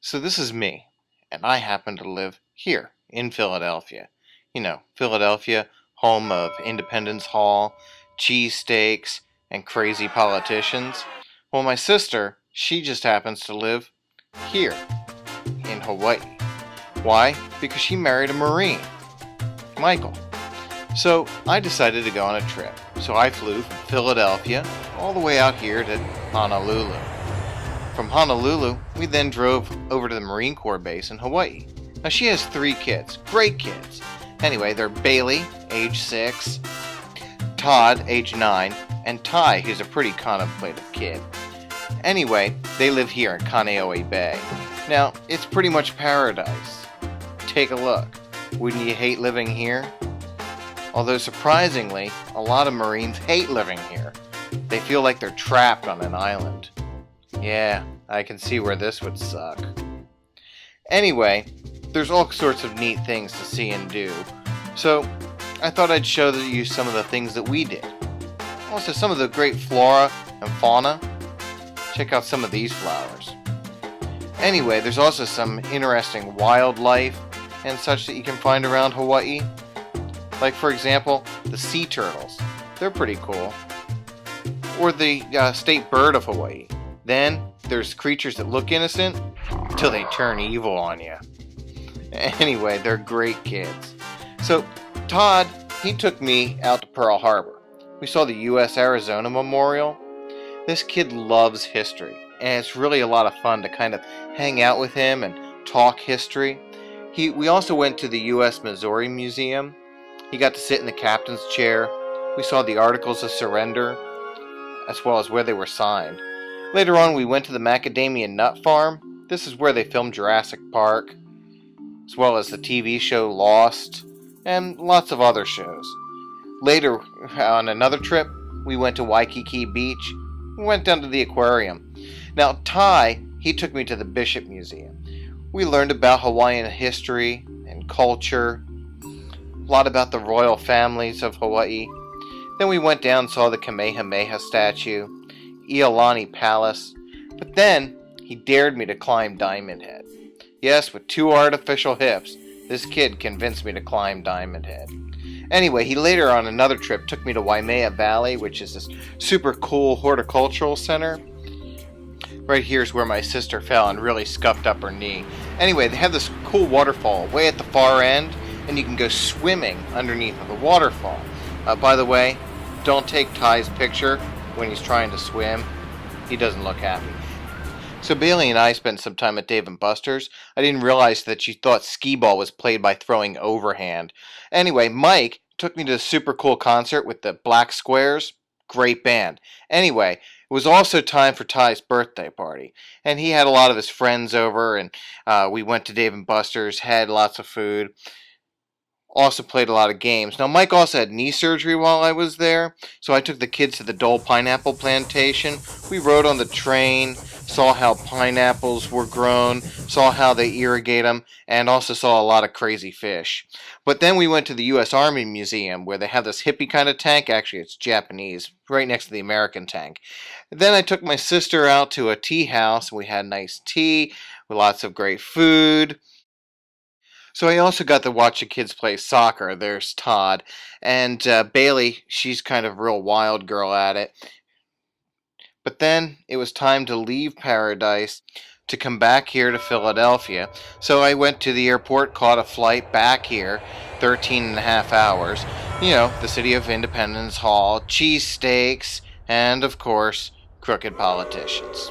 So this is me, and I happen to live here in Philadelphia. Philadelphia, home of Independence Hall, cheesesteaks, and crazy politicians. Well, my sister, she just happens to live here in Hawaii. Why? Because she married a Marine, Michael. So I decided to go on a trip. So I flew from Philadelphia all the way out here to Honolulu. From Honolulu, we then drove over to the Marine Corps base in Hawaii. Now she has 3 kids, great kids. Anyway, they're Bailey, age 6, Todd, age 9, and Ty, who's a pretty contemplative kid. Anyway, they live here in Kaneohe Bay. Now, it's pretty much paradise. Take a look. Wouldn't you hate living here? Although surprisingly, a lot of Marines hate living here. They feel like they're trapped on an island. Yeah, I can see where this would suck. Anyway, there's all sorts of neat things to see and do. So, I thought I'd show you some of the things that we did. Also, some of the great flora and fauna. Check out some of these flowers. Anyway, there's also some interesting wildlife and such that you can find around Hawaii. Like, for example, the sea turtles. They're pretty cool. Or the state bird of Hawaii. Then, there's creatures that look innocent until they turn evil on you. Anyway, they're great kids. So, Todd, he took me out to Pearl Harbor. We saw the U.S.-Arizona Memorial. This kid loves history, and it's really a lot of fun to kind of hang out with him and talk history. We also went to the U.S. Missouri Museum. He got to sit in the captain's chair. We saw the Articles of Surrender, as well as where they were signed. Later on, we went to the Macadamia Nut Farm. This is where they filmed Jurassic Park, as well as the TV show Lost, and lots of other shows. Later, on another trip, we went to Waikiki Beach. We went down to the aquarium. Now, Ty, he took me to the Bishop Museum. We learned about Hawaiian history and culture, a lot about the royal families of Hawaii. Then we went down and saw the Kamehameha statue, Iolani Palace, but then he dared me to climb Diamond Head. Yes, with 2 artificial hips, this kid convinced me to climb Diamond Head. Anyway, he later on another trip took me to Waimea Valley, which is this super cool horticultural center. Right here's where my sister fell and really scuffed up her knee. Anyway, they have this cool waterfall way at the far end, and you can go swimming underneath of the waterfall. By the way, don't take Ty's picture when he's trying to swim. He doesn't look happy. So Bailey and I spent some time at Dave & Buster's. I didn't realize that she thought skee-ball was played by throwing overhand. Anyway, Mike took me to a super cool concert with the Black Squares. Great band. Anyway, it was also time for Ty's birthday party. And he had a lot of his friends over, and we went to Dave & Buster's, had lots of food. Also played a lot of games. Now, Mike also had knee surgery while I was there, so I took the kids to the Dole Pineapple Plantation. We rode on the train, saw how pineapples were grown, saw how they irrigate them, and also saw a lot of crazy fish. But then we went to the U.S. Army Museum, where they have this hippie kind of tank. Actually, it's Japanese, right next to the American tank. Then I took my sister out to a tea house. We had nice tea with lots of great food. So I also got to watch the kids play soccer. There's Todd. And Bailey, she's kind of a real wild girl at it. But then it was time to leave paradise to come back here to Philadelphia. So I went to the airport, caught a flight back here, 13 and a half hours. The city of Independence Hall, cheesesteaks, and of course, crooked politicians.